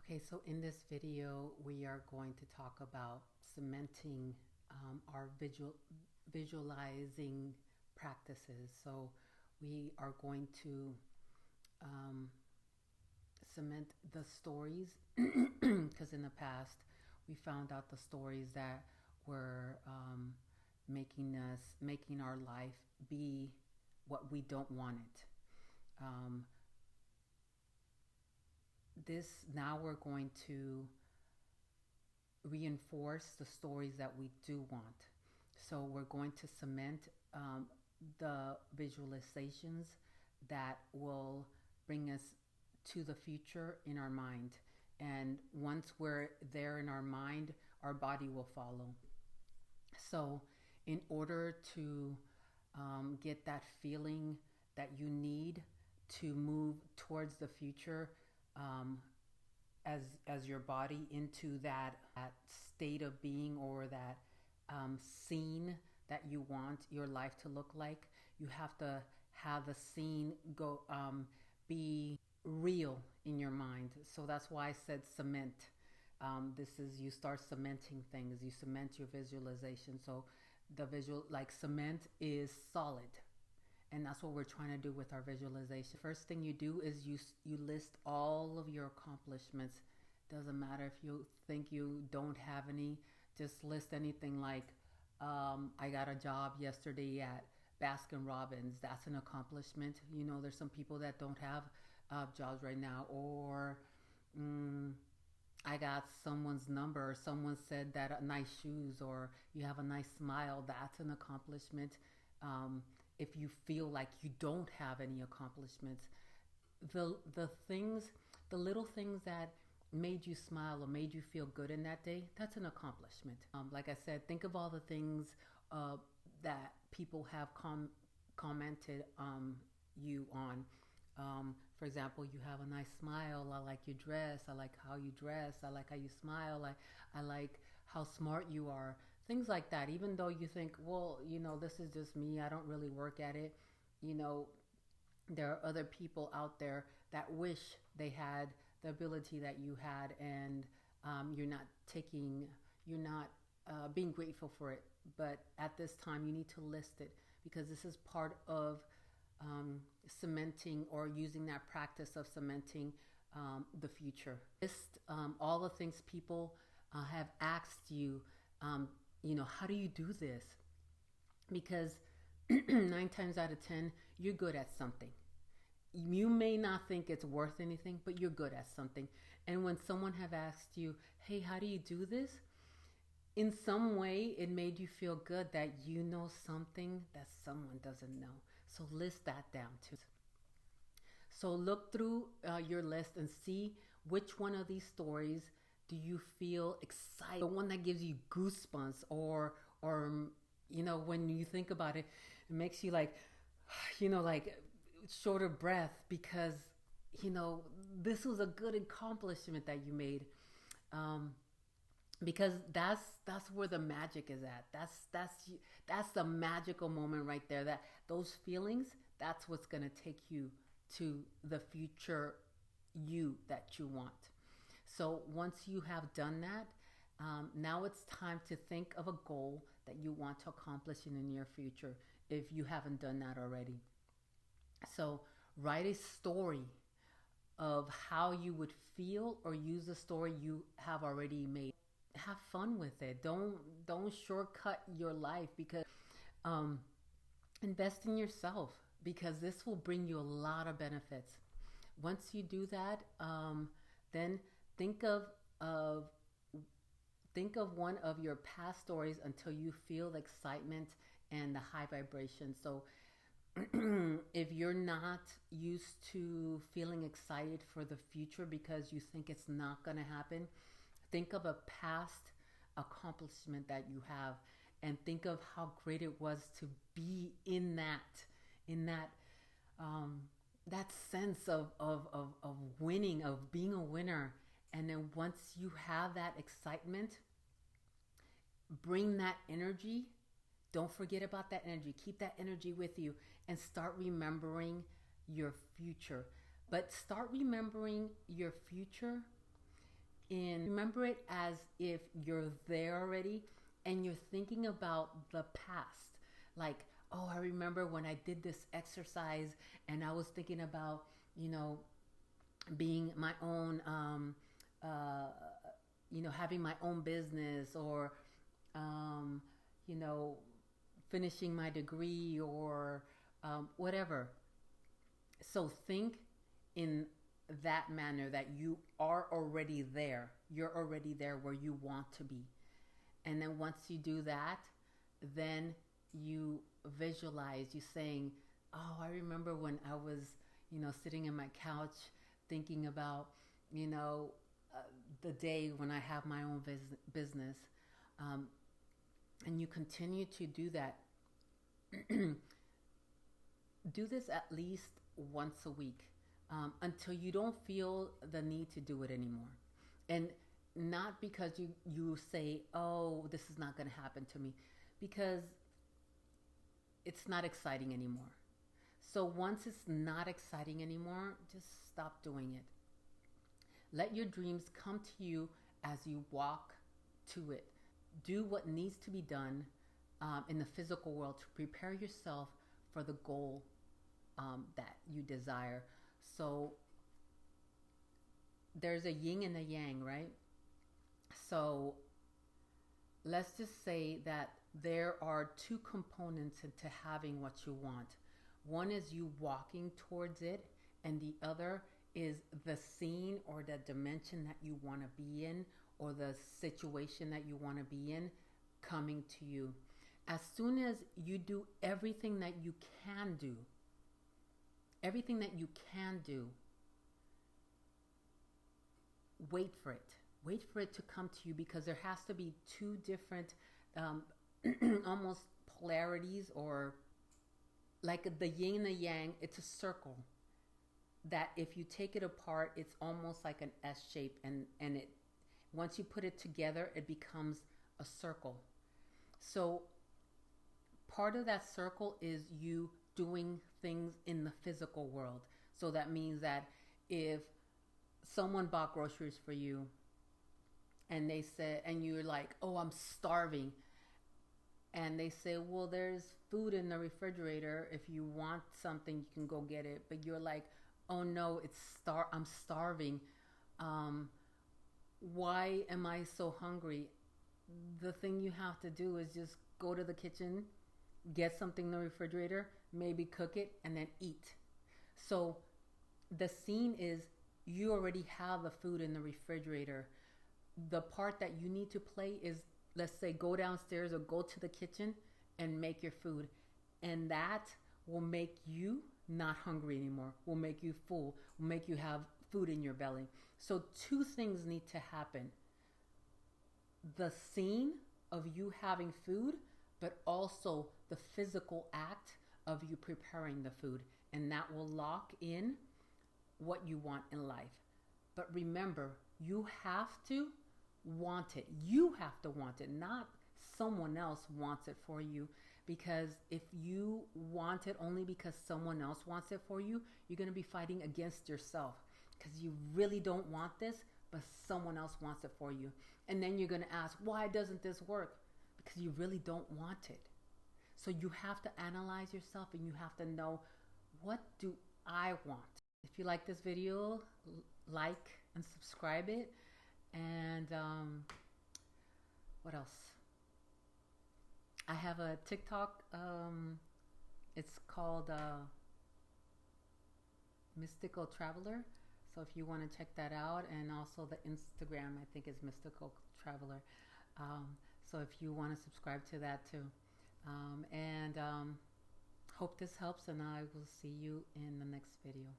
Okay, so in this video, we are going to talk about cementing our visualizing practices. So we are going to um, cement the stories because in the past we found out the stories that were making our life be what we don't want it. Um, this now we're going to reinforce the stories that we do want. So we're going to cement the visualizations that will bring us to the future in our mind. And once we're there in our mind, our body will follow. So, in order to get that feeling that you need to move towards the future, um, as your body into that state of being or that scene that you want your life to look like, you have to have the scene go be real in your mind. So that's why I said cement. This is you start cementing things. You cement your visualization. So the visual, like cement, is solid, and that's what we're trying to do with our visualization. First thing you do is you list all of your accomplishments. Doesn't matter if you think you don't have any, just list anything like I got a job yesterday at Baskin Robbins. That's an accomplishment. You know, there's some people that don't have jobs right now. Or I got someone's number, or someone said that nice shoes, or you have a nice smile. That's an accomplishment. If you feel like you don't have any accomplishments, the things, the little things that made you smile or made you feel good in that day, that's an accomplishment. Like I said, think of all the things that people have commented you on. For example, you have a nice smile. I like your dress. I like how you dress. I like how you smile. I like how smart you are. Things like that. Even though you think, well, you know, this is just me. I don't really work at it. You know, there are other people out there that wish they had the ability that you had, and you're not being grateful for it. But at this time, you need to list it, because this is part of cementing, or using that practice of cementing the future. List all the things people have asked you, how do you do this? Because 9 times out of 10, you're good at something. You may not think it's worth anything, but you're good at something. And when someone have asked you, hey, how do you do this? In some way, it made you feel good that you know something that someone doesn't know. So list that down too. So look through your list and see which one of these stories do you feel excited. The one that gives you goosebumps, or when you think about it, it makes you like, like short of breath, because this was a good accomplishment that you made. Because that's where the magic is at. That's the magical moment right there. That those feelings, that's what's gonna take you to the future you that you want. So once you have done that, now it's time to think of a goal that you want to accomplish in the near future, if you haven't done that already. So write a story of how you would feel, or use a story you have already made. Have fun with it. Don't shortcut your life, because invest in yourself, because this will bring you a lot of benefits. Once you do that, then think of one of your past stories until you feel the excitement and the high vibration. So if you're not used to feeling excited for the future because you think it's not going to happen, think of a past accomplishment that you have, and think of how great it was to be in that sense of winning, of being a winner. And then once you have that excitement, bring that energy. Don't forget about that energy. Keep that energy with you, and start remembering your future. But start remembering your future remember it as if you're there already and you're thinking about the past. Like, oh, I remember when I did this exercise and I was thinking about, being my own, having my own business, or, um, you know, finishing my degree, or whatever. So think in that manner that you are already there. You're already there where you want to be. And then once you do that, then you visualize, you saying, oh, I remember when I was, sitting in my couch thinking about, you know, uh, the day when I have my own business. Um, and you continue to do that. Do this at least once a week, until you don't feel the need to do it anymore. And not because you say, oh, this is not going to happen to me, because it's not exciting anymore. So once it's not exciting anymore, just stop doing it. Let your dreams come to you as you walk to it. Do what needs to be done, in the physical world, to prepare yourself for the goal, that you desire. So there's a yin and a yang, right? So let's just say that there are two components into having what you want. One is you walking towards it, and the other is the scene or the dimension that you want to be in, or the situation that you want to be in, coming to you. As soon as you do everything that you can do, everything that you can do, wait for it. Wait for it to come to you, because there has to be two different, almost polarities, or like the yin and the yang. It's a circle that if you take it apart, it's almost like an S shape, and it, once you put it together, it becomes a circle. So part of that circle is you doing things in the physical world. So that means that if someone bought groceries for you, and they said, and you're like, oh, I'm starving, and they say, well, there's food in the refrigerator. If you want something, you can go get it. But you're like, oh no, I'm starving. Why am I so hungry? The thing you have to do is just go to the kitchen, get something in the refrigerator, maybe cook it, and then eat. So the scene is, you already have the food in the refrigerator. The part that you need to play is, let's say, go downstairs or go to the kitchen and make your food. And that will make you not hungry anymore, will make you full, will make you have food in your belly. So two things need to happen. The scene of you having food, but also the physical act of you preparing the food. And that will lock in what you want in life. But remember, you have to want it. You have to want it, not someone else wants it for you. Because if you want it only because someone else wants it for you, you're going to be fighting against yourself, because you really don't want this, but someone else wants it for you. And then you're going to ask, why doesn't this work? Because you really don't want it. So you have to analyze yourself, and you have to know, what do I want? If you like this video, like and subscribe it. And what else? I have a TikTok. It's called Mystical Traveler. So if you want to check that out, and also the Instagram, I think, is Mystical Traveler. So if you want to subscribe to that too. And hope this helps, and I will see you in the next video.